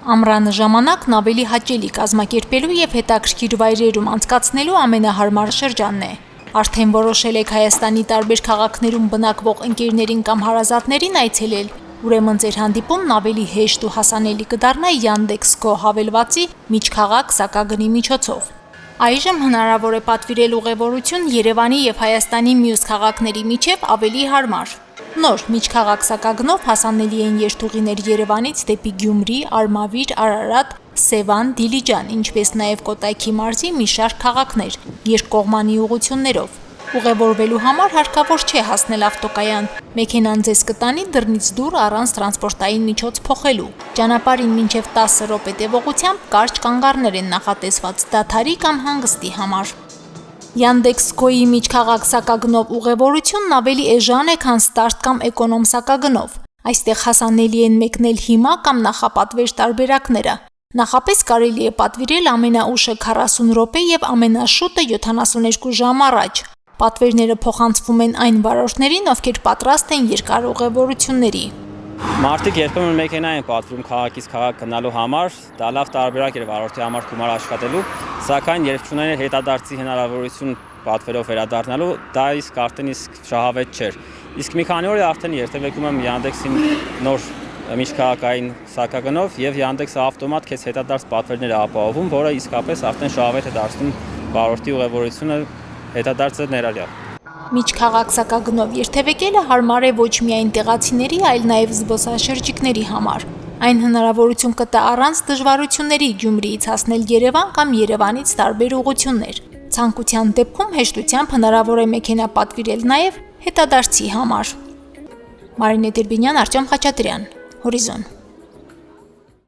Ամռանը ժամանակն ավելի հաճելի կազմակերպելու եւ հետաքրքիր վայրերում անցկացնելու ամենահարմար շրջանն է։ Արդեն որոշել եք Հայաստանի տարբեր քաղաքներում բնակվող ընկերներին կամ հարազատներին այցելել, ուրեմն ձեր հանդիպումն ավելի հեշտ ու հասանելի կդառնա Yandex.Go հավելվածի միջքաղաք սակագնի միջոցով։ Այժմ հնարավոր է պատվիրել ուղևորություն Երևանի եւ Հայաստանի մյուս քաղաքների միջև ավելի հարմար։ Նոր միջքաղաք սակագնով հասանելի են երթուղիներ Երևանից դեպի Գյումրի, Արմավիր, Արարատ, Սևան, Դիլիջան, ինչպես նաև Կոտայքի մարզի մի շարք քաղաքներ երկկողմանի ուղղություններով։ Ուղևորվելու համար հարկավոր չէ հասնել ավտոկայան։ Մեքենան ձեզ կտանի դռնից դուռ առանց տրանսպորտային միջոց փոխելու։ Ճանապարհին մինչև 10 րոպե տևողությամբ կարճ կանգառներ են նախատեսված դադարի կամ հանգստի համար։ Yandex.Go-ի միջքաղաք սակագնով ուղևորությունն ավելի էժան է, քան ստարտ կամ էկոնոմ սակագնով։ Այստեղ հասանելի են մեկնել հիմա կամ նախապատվեր տարբերակները։ Նախապես կարելի է պատվիրել ամենաուշը 40 րոպե եւ ամենաշուտը 72 ժամ առաջ։ Պատվերները փոխանցվում են այն վարորդներին, ովքեր պատրաստ են երկար ուղևորությունների։ Մարդիկ երբեմն մեքենա են պատվիրում քաղաքից քաղաք գնալու համար, դա լավ տարբերակ էր վարորդի համար գումար աշխատելու, սակայն երբ չունեն հետադարձի հնարավորություն պատվերով վերադառնալու, դա իսկ արդեն շահավետ չէր։ Իսկ մի քանի օր է արդեն երթևեկում եմ Yandex-ի նոր միջքաղաքային սակագնով եւ Yandex-ը ավտոմատ քեզ հետադարձ պատվերներ է ապահովում, որը իսկապես արդեն շահավետ է դարձնում վարորդի ուղևորությունը հետադարձը ներառյալ։ Միջքաղաք սակագնով երթևեկելը հարմար է ոչ միայն տեղացիների, այլ նաև զբոսաշրջիկների համար։ Այն հնարավորություն կտա առանց դժվարությունների Գյումրիից հասնել Երևան կամ Երևանից տարբեր ուղղություններ։ Ցանկության դեպքում հեշտությամբ հնարավոր է մեքենա պատվիրել նաև հետադարձի համար։ Մարինե Դերբինյան, Արտյոմ Խաչատրյան, Հորիզոն։